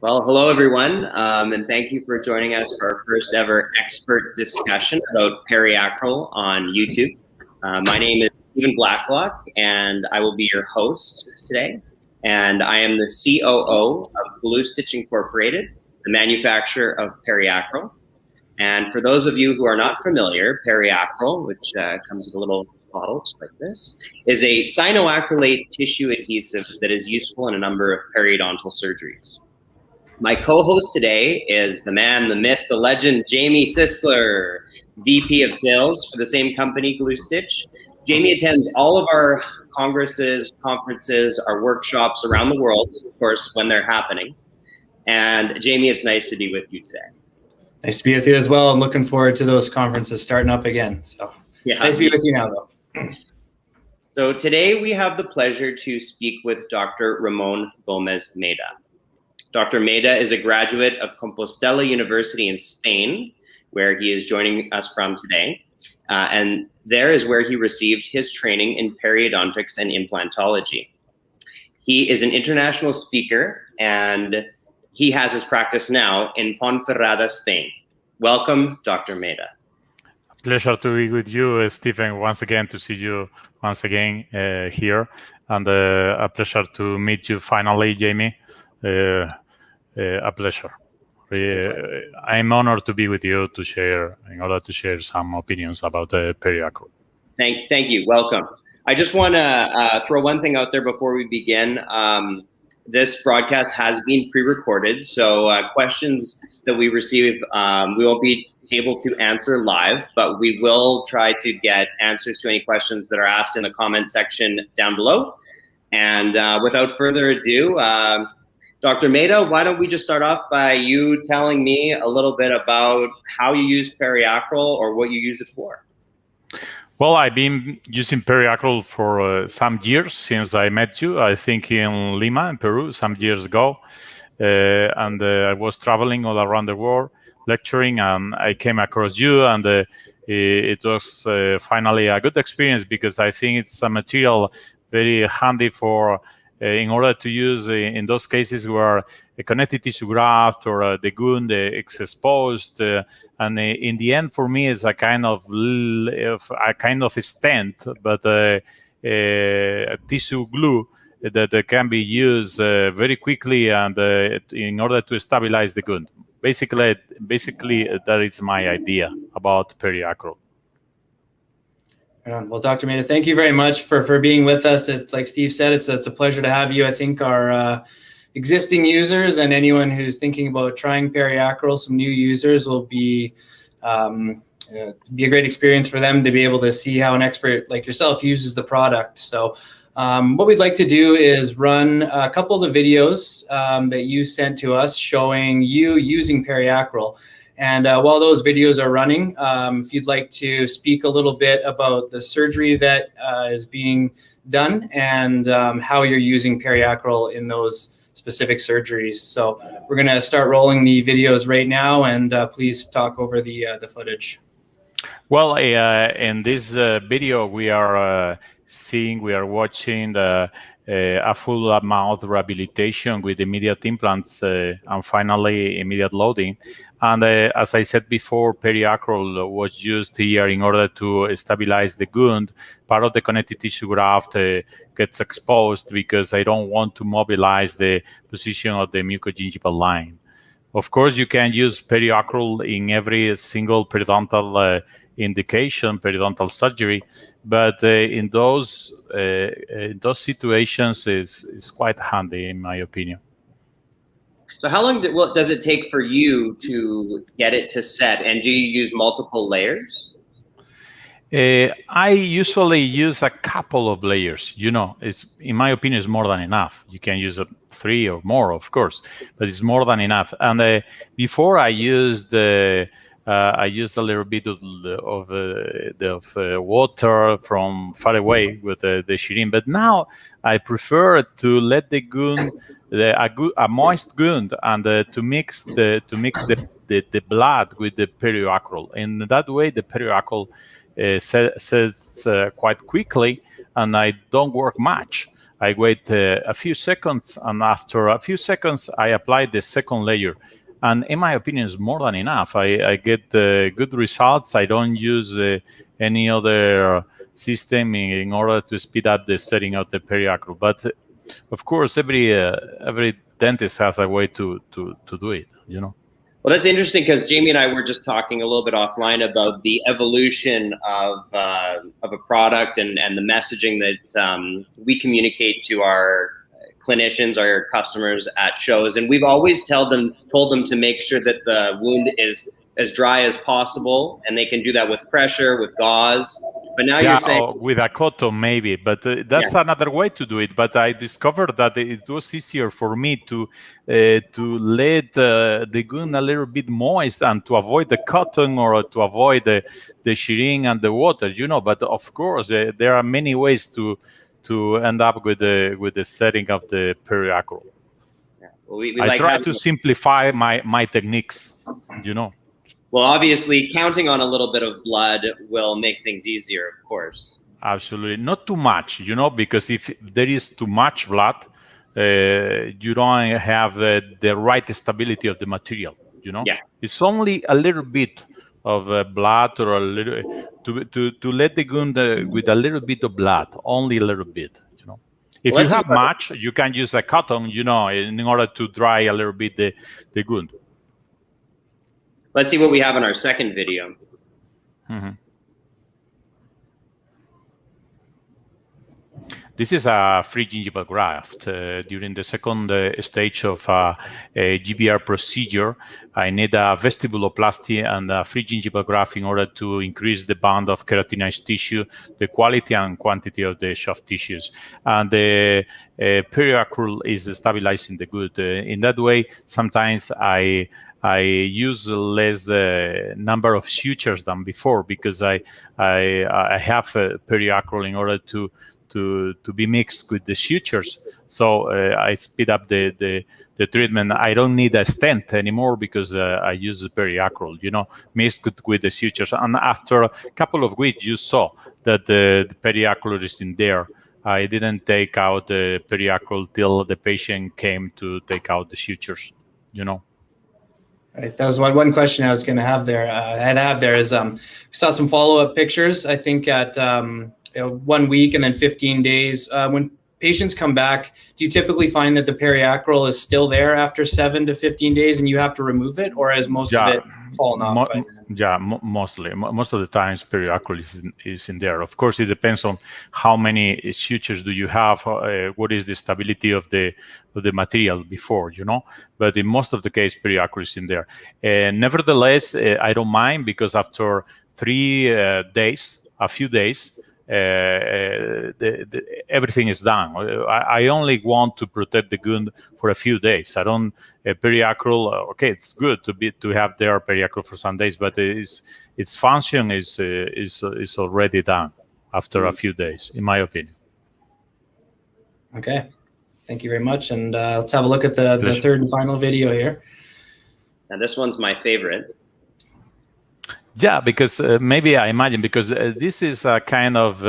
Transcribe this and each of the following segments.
Well, hello everyone, and thank you for joining us for our first ever expert discussion about PeriAcryl on YouTube. My name is Stephen Blacklock, and I will be your host today. And I am the COO of Glue Stitch Incorporated, the manufacturer of PeriAcryl. And for those of you who are not familiar, PeriAcryl, which comes in a little bottle just like this, is a cyanoacrylate tissue adhesive that is useful in a number of periodontal surgeries. My co-host today is the man, the myth, the legend, Jamie Sisler, VP of Sales for the same company, Glue Stitch. Jamie attends all of our congresses, conferences, our workshops around the world, of course, when they're happening. And Jamie, it's nice to be with you today. Nice to be with you as well. I'm looking forward to those conferences starting up again. So yeah, nice to be with you now, though. So today we have the pleasure to speak with Dr. Ramon Gomez Meda. Dr. Meda is a graduate of Compostela University in Spain, where he is joining us from today. And there is where he received his training in periodontics and implantology. He is an international speaker, and he has his practice now in Ponferrada, Spain. Welcome, Dr. Meda. Pleasure to be with you, Stephen, once again, to see you once again here. And a pleasure to meet you finally, Jamie. A pleasure. I'm honored to be with you in order to share some opinions about the PeriAcryl. Thank you. Welcome. I just want to throw one thing out there before we begin. This broadcast has been pre-recorded, so questions that we receive, we won't be able to answer live, but we will try to get answers to any questions that are asked in the comment section down below. And without further ado, Dr. Meda, why don't we just start off by you telling me a little bit about how you use PeriAcryl or what you use it for? Well, I've been using PeriAcryl for some years since I met you, I think in Lima, in Peru, some years ago. And I was traveling all around the world, lecturing, and I came across you, and it was finally a good experience because I think it's a material very handy for in order to use in those cases where a connective tissue graft or the gund is exposed, and in the end, for me, it's a kind of stent, but tissue glue that can be used very quickly and in order to stabilize the gund. Basically, that is my idea about PeriAcryl. Well, Dr. Meda, thank you very much for being with us. It's like Steve said, it's a pleasure to have you. I think our existing users and anyone who's thinking about trying PeriAcryl, some new users, will be a great experience for them to be able to see how an expert like yourself uses the product. So what we'd like to do is run a couple of the videos that you sent to us showing you using PeriAcryl. And while those videos are running, if you'd like to speak a little bit about the surgery that is being done and how you're using PeriAcryl in those specific surgeries. So we're going to start rolling the videos right now, and please talk over the footage. Well, in this video, we are watching a full mouth rehabilitation with immediate implants and finally immediate loading. And as I said before, PeriAcryl was used here in order to stabilize the gund. Part of the connective tissue graft gets exposed because I don't want to mobilize the position of the mucogingival line. Of course, you can use PeriAcryl in every single periodontal indication, periodontal surgery, but in those situations is quite handy, in my opinion. So how long does it take for you to get it to set, and do you use multiple layers? I usually use a couple of layers. In my opinion, it's more than enough. You can use 3 or more, of course, but it's more than enough. And before I used I used a little bit of water from far away with the shireen, but now I prefer to let the gund, a moist gund, and to mix the blood with the PeriAcryl. In that way, the PeriAcryl sets quite quickly, and I don't work much. I wait a few seconds, and after a few seconds, I apply the second layer. And in my opinion, it's more than enough. I get good results. I don't use any other system in order to speed up the setting of the PeriAcryl. But of course, every dentist has a way to do it, you know. Well, that's interesting because Jamie and I were just talking a little bit offline about the evolution of a product and the messaging that we communicate to our clinicians, our customers at shows, and we've always told them to make sure that the wound is as dry as possible, and they can do that with pressure, with gauze. But now you're saying with a cotton maybe, but that's another way to do it. But I discovered that it was easier for me to let the gum a little bit moist and to avoid the cotton or to avoid the shearing and the water, you know. But of course, there are many ways to end up with the setting of the PeriAcryl. Well, I try to simplify my techniques, you know. Well, obviously, counting on a little bit of blood will make things easier, of course. Absolutely. Not too much, you know, because if there is too much blood, you don't have the right stability of the material, you know? Yeah. It's only a little bit of blood or a little to let the gum with a little bit of blood, only a little bit, you know? If you have much, you can use a cotton, you know, in order to dry a little bit the gum. Let's see what we have in our second video. Mm-hmm. This is a free gingival graft. During the second stage of a GBR procedure, I need a vestibuloplasty and a free gingival graft in order to increase the bond of keratinized tissue, the quality and quantity of the soft tissues. And the PeriAcryl is stabilizing the good. In that way, sometimes I use less number of sutures than before because I have PeriAcryl in order to be mixed with the sutures. So I speed up the treatment. I don't need a stent anymore because I use the PeriAcryl, you know, mixed with the sutures. And after a couple of weeks, you saw that the PeriAcryl is in there. I didn't take out the PeriAcryl till the patient came to take out the sutures, you know. Right. That was one question I was going to have there. We saw some follow-up pictures, I think at 1 week and then 15 days. When patients come back, do you typically find that the PeriAcryl is still there after 7 to 15 days and you have to remove it, or has most of it fallen off? Mostly. Most of the times PeriAcryl is in there. Of course, it depends on how many sutures do you have, what is the stability of the material before, you know. But in most of the case, PeriAcryl is in there. Nevertheless, I don't mind because after 3 days, a few days, everything is done. I only want to protect the gum for a few days. I don't PeriAcryl. Okay, it's good to have their PeriAcryl for some days, but its function is already done after a few days, in my opinion. Okay, thank you very much, and let's have a look at the third and final video here. And this one's my favorite. Yeah, because maybe I imagine because this is a kind of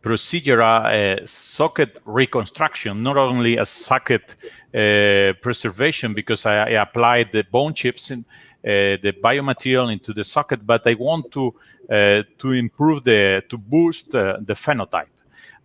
procedural socket reconstruction, not only a socket preservation, because I applied the bone chips in the biomaterial into the socket, but I want to improve to boost the phenotype.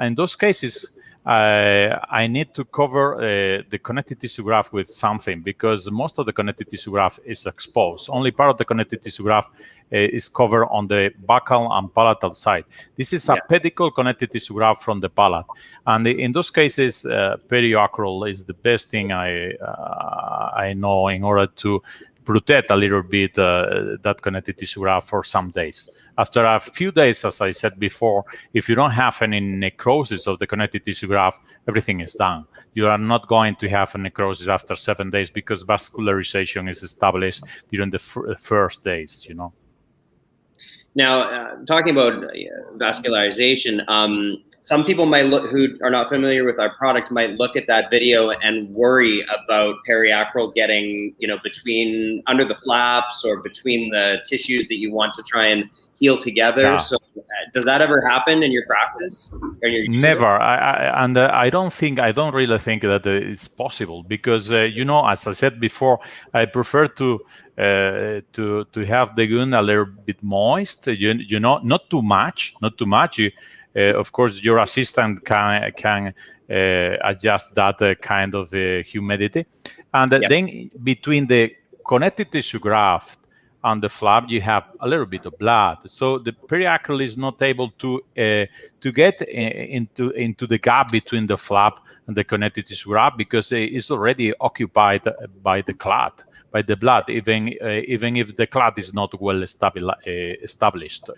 In those cases, I need to cover the connective tissue graft with something because most of the connective tissue graft is exposed. Only part of the connective tissue graft is covered on the buccal and palatal side. This is a pedicle connective tissue graft from the palate. And in those cases, PeriAcryl is the best thing I know in order to protect a little bit that connective tissue graft for some days. After a few days, as I said before, if you don't have any necrosis of the connective tissue graft, everything is done. You are not going to have a necrosis after 7 days because vascularization is established during the first days, you know. Now, talking about vascularization, some people who are not familiar with our product might look at that video and worry about PeriAcryl getting, you know, under the flaps or between the tissues that you want to try and heal together. Yeah. So does that ever happen in your practice? Never. I don't really think that it's possible, because as I said before, I prefer to have the gun a little bit moist. Not too much. Of course, your assistant can adjust that kind of humidity, and then between the connective tissue graft and the flap, you have a little bit of blood. So the PeriAcryl is not able to get into the gap between the flap and the connective tissue graft, because it's already occupied by the clot, by the blood, even if the clot is not well established.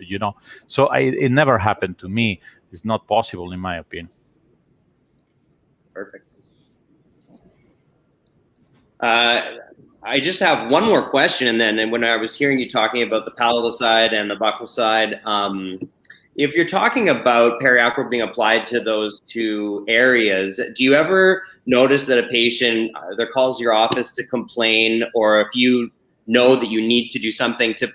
So it never happened to me. It's not possible, in my opinion. Perfect. I just have one more question, and then when I was hearing you talking about the palatal side and the buccal side, if you're talking about PeriAcryl being applied to those two areas, do you ever notice that a patient either calls your office to complain, or if you know that you need to do something to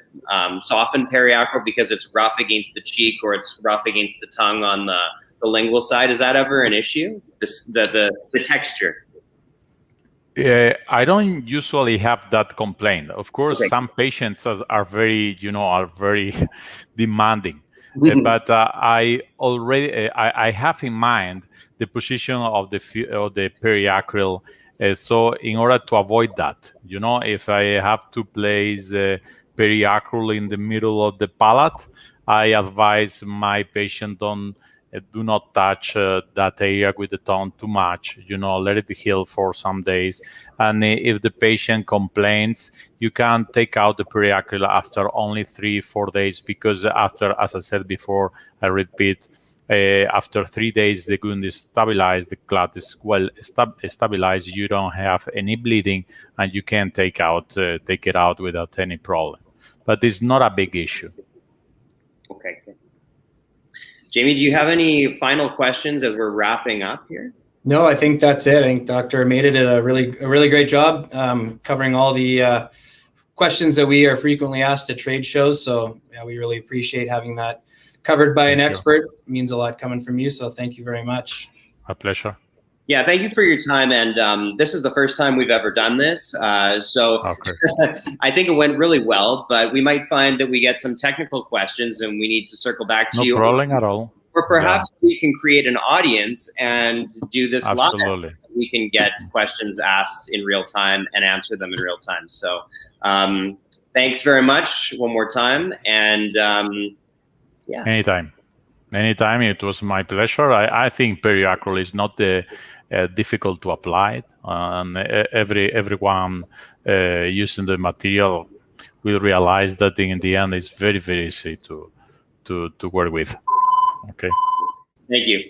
soften PeriAcryl because it's rough against the cheek or it's rough against the tongue on the lingual side, is that ever an issue? The texture? I don't usually have that complaint. Of course, okay, some patients are very, demanding. But I have in mind the position of the PeriAcryl. So in order to avoid that, if I have to place PeriAcryl in the middle of the palate, I advise my patient do not touch that area with the tongue too much. Let it heal for some days. And if the patient complains, you can take out the PeriAcryl after only 3-4 days, because after, as I said before, I repeat, after 3 days, the wound is stabilized, the clot is well stabilized, you don't have any bleeding, and you can take it out without any problem. But it's not a big issue. Okay. Jamie, do you have any final questions as we're wrapping up here? No, I think that's it. I think Dr. Meda did a really great job covering all the questions that we are frequently asked at trade shows. So yeah, we really appreciate having that covered by an expert. It means a lot coming from you. So thank you very much. A pleasure. Yeah, thank you for your time. And this is the first time we've ever done this. Okay. I think it went really well, but we might find that we get some technical questions and we need to circle back to you. No problem at all. Or perhaps we can create an audience and do this live. We can get questions asked in real time and answer them in real time. So thanks very much one more time. And yeah. Anytime. It was my pleasure. I think PeriAcryl is not difficult to apply, and everyone using the material will realize that in the end it's very, very easy to work with. Okay. Thank you.